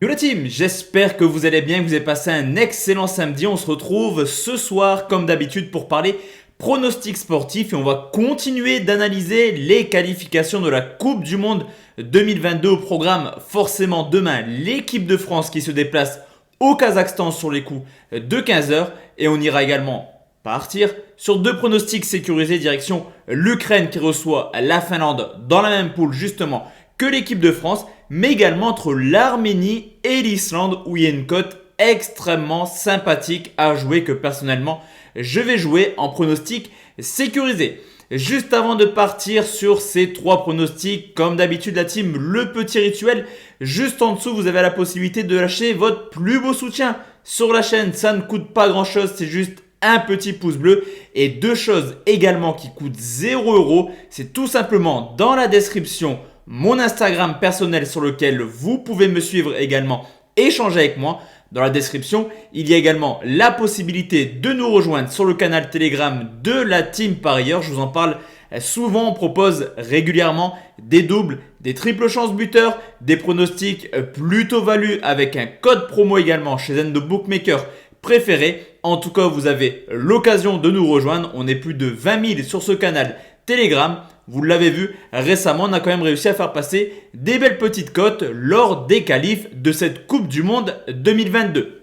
Yo la team, j'espère que vous allez bien, que vous avez passé un excellent samedi. On se retrouve ce soir comme d'habitude pour parler pronostics sportifs et on va continuer d'analyser les qualifications de la Coupe du Monde 2022 au programme. Forcément demain, l'équipe de France qui se déplace au Kazakhstan sur les coups de 15h et on ira également partir sur deux pronostics sécurisés direction l'Ukraine qui reçoit la Finlande dans la même poule justement que l'équipe de France, mais également entre l'Arménie et l'Islande où il y a une cote extrêmement sympathique à jouer que personnellement je vais jouer en pronostic sécurisé. Juste avant de partir sur ces trois pronostics, comme d'habitude la team, le petit rituel, juste en dessous vous avez la possibilité de lâcher votre plus beau soutien sur la chaîne, ça ne coûte pas grand chose, c'est juste un petit pouce bleu et deux choses également qui coûtent 0 €, c'est tout simplement dans la description mon Instagram personnel sur lequel vous pouvez me suivre également, échanger avec moi. Dans la description, il y a également la possibilité de nous rejoindre sur le canal Telegram de la team parieur. Je vous en parle souvent, on propose régulièrement des doubles, des triples chances buteurs, des pronostics plutôt value avec un code promo également chez un de nos bookmakers préférés. En tout cas, vous avez l'occasion de nous rejoindre. On est plus de 20 000 sur ce canal Telegram. Vous l'avez vu, récemment, on a quand même réussi à faire passer des belles petites cotes lors des qualifs de cette Coupe du Monde 2022.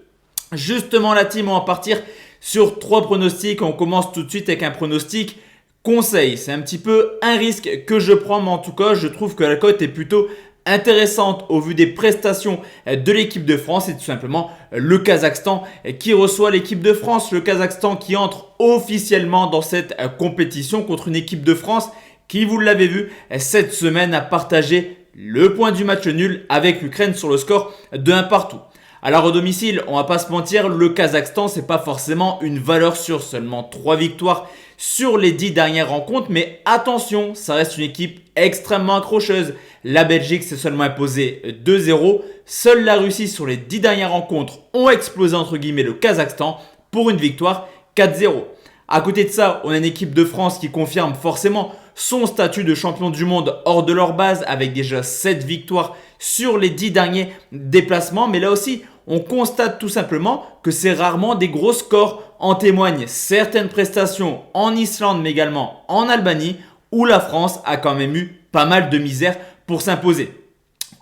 Justement, la team, on va partir sur trois pronostics. On commence tout de suite avec un pronostic conseil. C'est un petit peu un risque que je prends, mais en tout cas, je trouve que la cote est plutôt intéressante au vu des prestations de l'équipe de France. C'est tout simplement le Kazakhstan qui reçoit l'équipe de France. Le Kazakhstan qui entre officiellement dans cette compétition contre une équipe de France qui, vous l'avez vu, cette semaine a partagé le point du match nul avec l'Ukraine sur le score de 1 partout. Alors au domicile, on va pas se mentir, le Kazakhstan, c'est pas forcément une valeur sûre. Seulement 3 victoires sur les 10 dernières rencontres. Mais attention, ça reste une équipe extrêmement accrocheuse. La Belgique s'est seulement imposée 2-0. Seule la Russie sur les 10 dernières rencontres ont explosé entre guillemets le Kazakhstan pour une victoire 4-0. À côté de ça, on a une équipe de France qui confirme forcément son statut de champion du monde hors de leur base avec déjà 7 victoires sur les 10 derniers déplacements. Mais là aussi, on constate tout simplement que c'est rarement des gros scores. En témoignent certaines prestations en Islande mais également en Albanie où la France a quand même eu pas mal de misère pour s'imposer.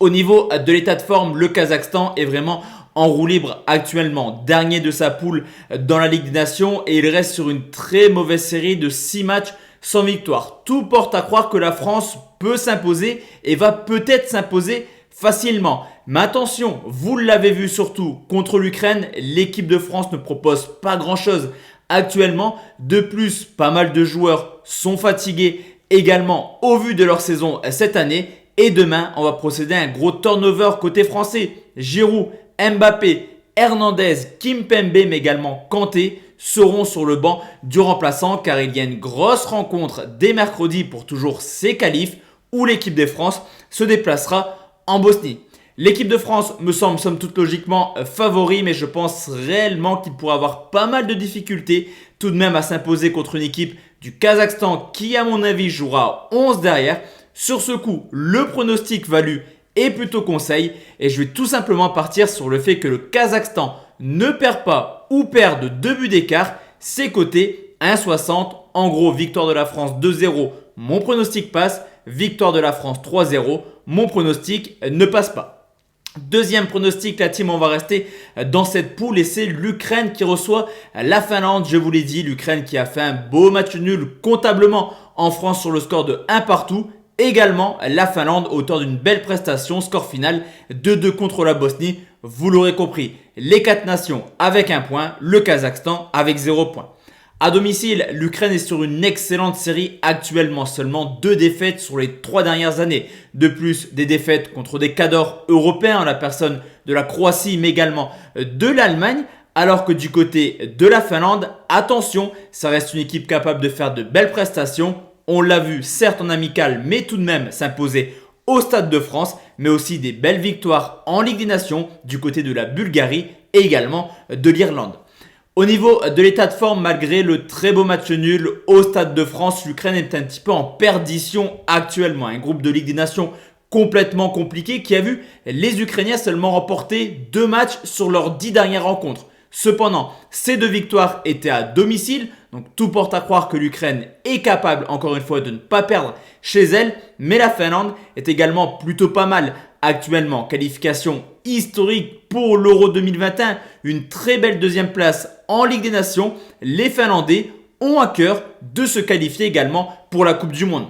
Au niveau de l'état de forme, le Kazakhstan est vraiment en roue libre actuellement, dernier de sa poule dans la Ligue des Nations et il reste sur une très mauvaise série de 6 matchs sans victoire. Tout porte à croire que la France peut s'imposer et va peut-être s'imposer facilement. Mais attention, vous l'avez vu surtout contre l'Ukraine, l'équipe de France ne propose pas grand-chose actuellement. De plus, pas mal de joueurs sont fatigués également au vu de leur saison cette année. Et demain, on va procéder à un gros turnover côté français. Giroud, Mbappé, Hernandez, Kimpembe mais également Kanté seront sur le banc du remplaçant car il y a une grosse rencontre dès mercredi pour toujours ces qualifs où l'équipe de France se déplacera en Bosnie. L'équipe de France me semble somme toute logiquement favori mais je pense réellement qu'il pourrait avoir pas mal de difficultés tout de même à s'imposer contre une équipe du Kazakhstan qui à mon avis jouera 11 derrière. Sur ce coup, le pronostic value est plutôt conseil et je vais tout simplement partir sur le fait que le Kazakhstan ne perd pas ou perd de 2 buts d'écart. C'est coté 1,60. En gros, victoire de la France 2-0, mon pronostic passe. Victoire de la France 3-0, mon pronostic ne passe pas. Deuxième pronostic, la team, on va rester dans cette poule et c'est l'Ukraine qui reçoit la Finlande. Je vous l'ai dit, l'Ukraine qui a fait un beau match nul comptablement en France sur le score de 1 partout. Également la Finlande auteur d'une belle prestation, score final 2-2 contre la Bosnie. Vous l'aurez compris, les 4 nations avec 1 point, le Kazakhstan avec 0 point. À domicile, l'Ukraine est sur une excellente série actuellement, seulement 2 défaites sur les 3 dernières années. De plus, des défaites contre des cadors européens, la personne de la Croatie mais également de l'Allemagne. Alors que du côté de la Finlande, attention, ça reste une équipe capable de faire de belles prestations. On l'a vu, certes en amical, mais tout de même s'imposer au Stade de France, mais aussi des belles victoires en Ligue des Nations du côté de la Bulgarie et également de l'Irlande. Au niveau de l'état de forme, malgré le très beau match nul au Stade de France, l'Ukraine est un petit peu en perdition actuellement. Un groupe de Ligue des Nations complètement compliqué qui a vu les Ukrainiens seulement remporter 2 matchs sur leurs 10 dernières rencontres. Cependant, ces 2 victoires étaient à domicile, donc tout porte à croire que l'Ukraine est capable encore une fois de ne pas perdre chez elle, mais la Finlande est également plutôt pas mal actuellement. Qualification historique pour l'Euro 2021, une très belle deuxième place en Ligue des Nations. Les Finlandais ont à cœur de se qualifier également pour la Coupe du Monde.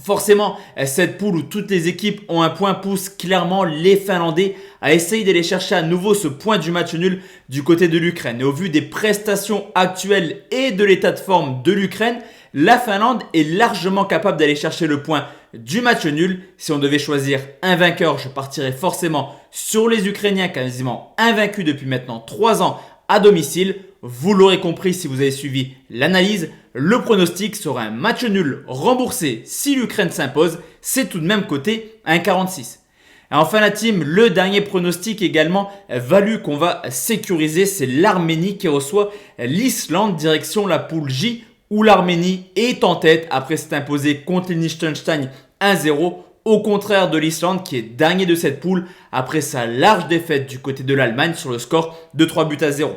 Forcément, cette poule où toutes les équipes ont un point pousse clairement les Finlandais à essayer d'aller chercher à nouveau ce point du match nul du côté de l'Ukraine. Et au vu des prestations actuelles et de l'état de forme de l'Ukraine, la Finlande est largement capable d'aller chercher le point du match nul. Si on devait choisir un vainqueur, je partirais forcément sur les Ukrainiens quasiment invaincus depuis maintenant 3 ans à domicile. Vous l'aurez compris si vous avez suivi l'analyse, le pronostic sera un match nul remboursé si l'Ukraine s'impose. C'est tout de même coté à 1,46. Et enfin la team, le dernier pronostic également valu qu'on va sécuriser, c'est l'Arménie qui reçoit l'Islande direction la poule J où l'Arménie est en tête après s'être imposée contre le Liechtenstein 1-0. Au contraire de l'Islande qui est dernier de cette poule après sa large défaite du côté de l'Allemagne sur le score de 3-0.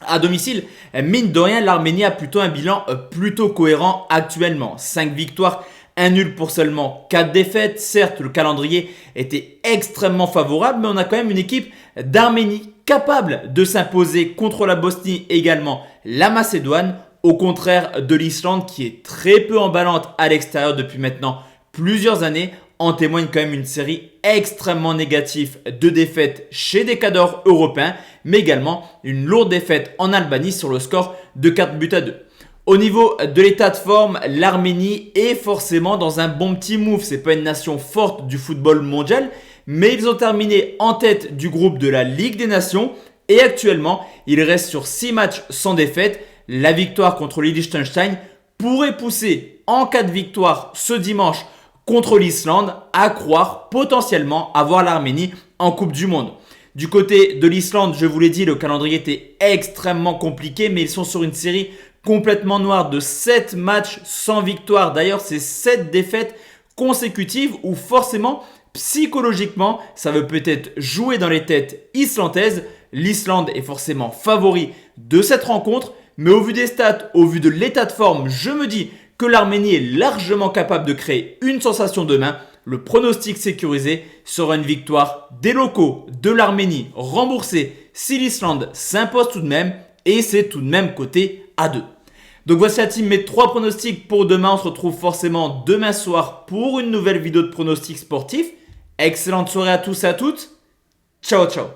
À domicile, mine de rien, l'Arménie a plutôt un bilan plutôt cohérent actuellement. 5 victoires, 1 nul pour seulement 4 défaites. Certes, le calendrier était extrêmement favorable, mais on a quand même une équipe d'Arménie capable de s'imposer contre la Bosnie et également la Macédoine. Au contraire de l'Islande qui est très peu emballante à l'extérieur depuis maintenant plusieurs années. En témoigne quand même une série extrêmement négative de défaites chez des cadors européens, mais également une lourde défaite en Albanie sur le score de 4-2. Au niveau de l'état de forme, l'Arménie est forcément dans un bon petit move. C'est pas une nation forte du football mondial, mais ils ont terminé en tête du groupe de la Ligue des Nations et actuellement, ils restent sur 6 matchs sans défaite. La victoire contre le Liechtenstein pourrait pousser en cas de victoire ce dimanche contre l'Islande à croire potentiellement avoir l'Arménie en Coupe du Monde. Du côté de l'Islande, je vous l'ai dit, le calendrier était extrêmement compliqué, mais ils sont sur une série complètement noire de 7 matchs sans victoire. D'ailleurs, c'est 7 défaites consécutives où forcément, psychologiquement, ça veut peut-être jouer dans les têtes islandaises. L'Islande est forcément favori de cette rencontre, mais au vu des stats, au vu de l'état de forme, je me dis que l'Arménie est largement capable de créer une sensation demain. Le pronostic sécurisé sera une victoire des locaux de l'Arménie remboursée si l'Islande s'impose tout de même et c'est tout de même coté à 2. Donc voici la team, mes 3 pronostics pour demain. On se retrouve forcément demain soir pour une nouvelle vidéo de pronostics sportifs. Excellente soirée à tous et à toutes. Ciao ciao.